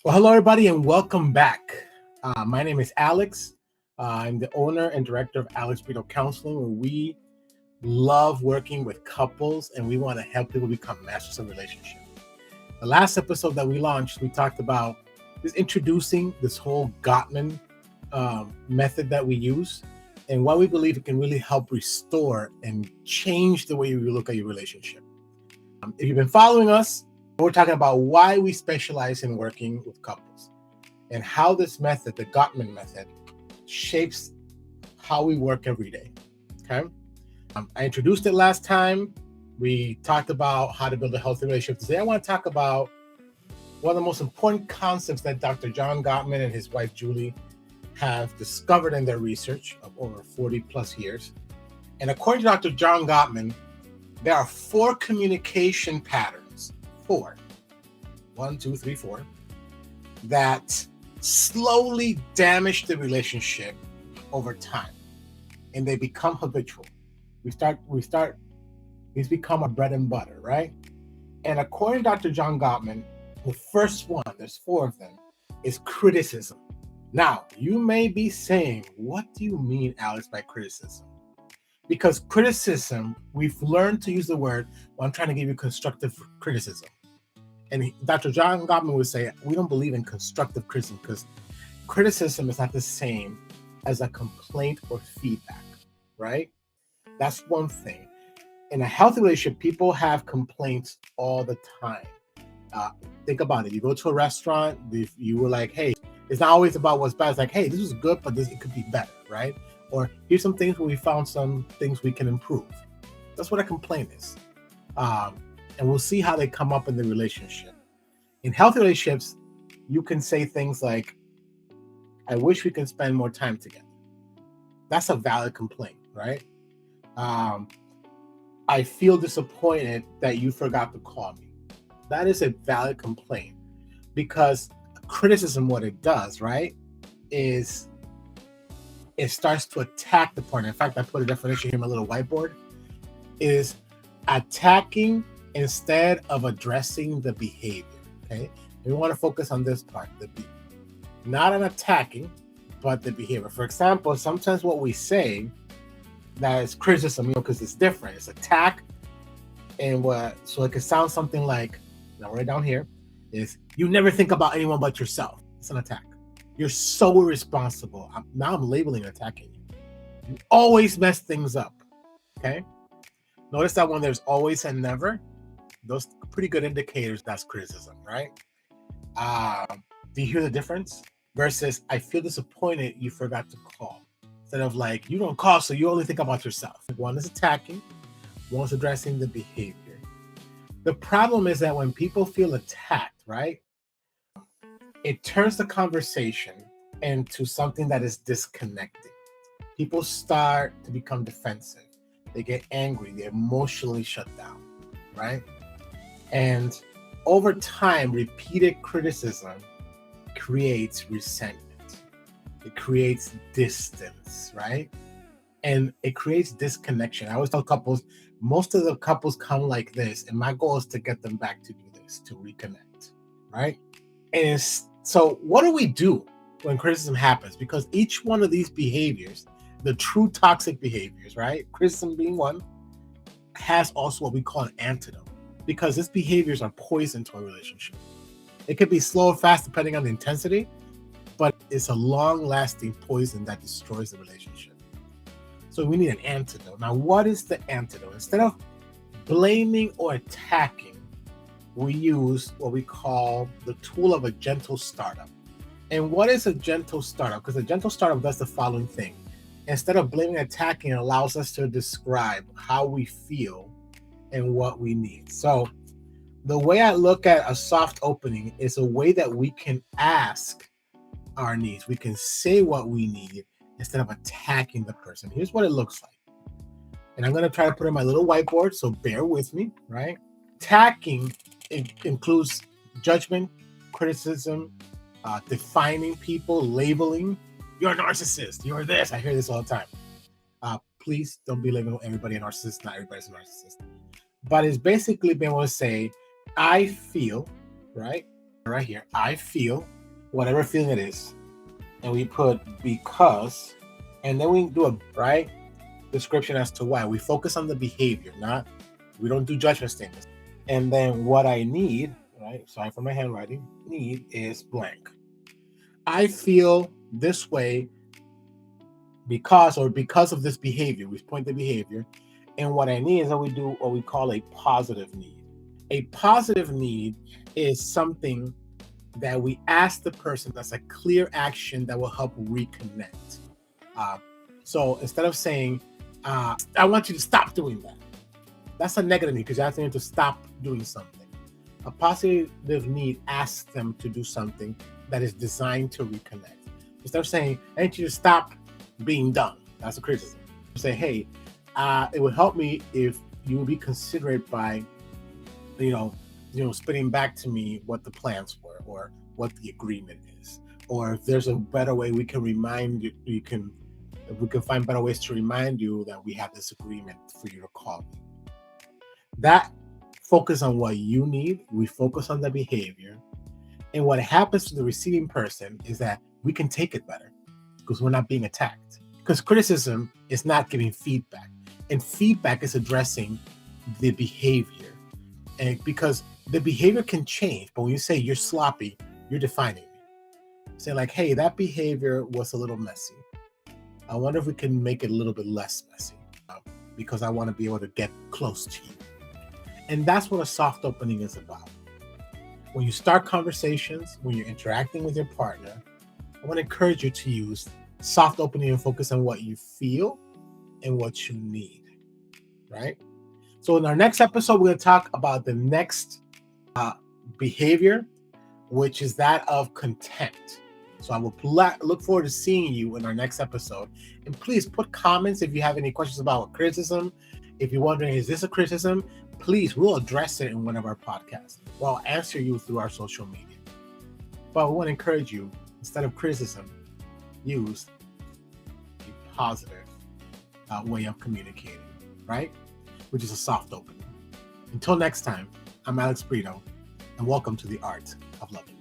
Well, hello, everybody, and welcome back. My name is Alex. I'm the owner and director of Alex Brito Counseling, where we love working with couples and we want to help people become masters of relationship. The last episode that we launched, we talked about just introducing this whole Gottman method that we use and why we believe it can really help restore and change the way you look at your relationship. If you've been following us, we're talking about why we specialize in working with couples and how this method, the Gottman method, shapes how we work every day. Okay. I introduced it last time. We talked about how to build a healthy relationship. Today, I want to talk about one of the most important concepts that Dr. John Gottman and his wife, Julie, have discovered in their research of over 40 plus years. And according to Dr. John Gottman, there are four communication patterns, one, two, three, four, that slowly damage the relationship over time, and they become habitual. These become our bread and butter, right? And according to Dr. John Gottman, the first one, there's four of them, is criticism. Now, you may be saying, what do you mean, Alex, by criticism? Because criticism, we've learned to use the word, well, I'm trying to give you constructive criticism. And Dr. John Gottman would say, we don't believe in constructive criticism because criticism is not the same as a complaint or feedback, right? That's one thing. In a healthy relationship, people have complaints all the time. Think about it. You go to a restaurant, if you were like, hey, it's not always about what's bad. It's like, hey, this was good, but it could be better, right? Or here's some things where we found some things we can improve. That's what a complaint is. And we'll see how they come up in the relationship. In healthy relationships, you can say things like, I wish we could spend more time together. That's a valid complaint, right? I feel disappointed that you forgot to call me. That is a valid complaint because criticism, what it does, right, is it starts to attack the partner. In fact, I put a definition here on my little whiteboard, is attacking instead of addressing the behavior, okay? We want to focus on this part, not on attacking, but the behavior. For example, sometimes what we say that is criticism, because it's different. It's attack, so it could sound something like, now right down here, is you never think about anyone but yourself. It's an attack. You're so irresponsible. Now I'm labeling attacking you. You always mess things up, okay? Notice that when there's always and never, those are pretty good indicators that's criticism, right? Do you hear the difference? Versus, I feel disappointed you forgot to call. Instead of like, you don't call, so you only think about yourself. One is attacking, one's addressing the behavior. The problem is that when people feel attacked, right, it turns the conversation into something that is disconnected. People start to become defensive. They get angry. They emotionally shut down, right? And over time, repeated criticism creates resentment. It creates distance, right? And it creates disconnection. I always tell couples, most of the couples come like this, and my goal is to get them back to do this, to reconnect, right? And so what do we do when criticism happens? Because each one of these behaviors, the true toxic behaviors, right? Criticism being one, has also what we call an antidote, because these behaviors are poison to a relationship. It could be slow or fast depending on the intensity, but it's a long-lasting poison that destroys the relationship. So we need an antidote. Now, what is the antidote? Instead of blaming or attacking, we use what we call the tool of a gentle startup. And what is a gentle startup? Because a gentle startup does the following thing. Instead of blaming and attacking, it allows us to describe how we feel and what we need. So the way I look at a soft opening is a way that we can ask our needs. We can say what we need instead of attacking the person. Here's what it looks like. And I'm going to try to put in my little whiteboard, so bear with me, right? Attacking includes judgment, criticism, defining people, labeling. You're a narcissist. You're this. I hear this all the time. Please don't be labeling everybody a narcissist. Not everybody's a narcissist. But it's basically being able to say, I feel, right? right here. I feel whatever feeling it is, and we put because, and then we do a right description as to why. We focus on the behavior, not we don't do judgment statements. And then what I need, right? Sorry for my handwriting. Need is blank. I feel this way because of this behavior. We point the behavior, and what I need is that we do what we call a positive need. A positive need is something that we ask the person that's a clear action that will help reconnect. Uh, so instead of saying, I want you to stop doing that, that's a negative need because you're asking them to stop doing something. A positive need asks them to do something that is designed to reconnect. Instead of saying, I need you to stop being dumb, that's a criticism. Say, hey, it would help me if you would be considerate by, spitting back to me what the plans were or what the agreement is, or if there's a better way we can remind you, if we can find better ways to remind you that we have this agreement for you to call me. That focus on what you need, we focus on the behavior, and what happens to the receiving person is that we can take it better because we're not being attacked. Because criticism is not giving feedback, and feedback is addressing the behavior. And because the behavior can change, but when you say you're sloppy, you're defining me. Say like, hey, that behavior was a little messy. I wonder if we can make it a little bit less messy because I want to be able to get close to you. And that's what a soft opening is about. When you start conversations, when you're interacting with your partner, I want to encourage you to use soft opening and focus on what you feel and what you need, right? So in our next episode, we're going to talk about the next behavior, which is that of contempt. So I will look forward to seeing you in our next episode. And please put comments if you have any questions about criticism. If you're wondering, is this a criticism? Please, we'll address it in one of our podcasts. Well, I'll answer you through our social media. But we want to encourage you, instead of criticism, use a positive way of communicating, right? Which is a soft opening. Until next time, I'm Alex Brito, and welcome to the Art of Loving.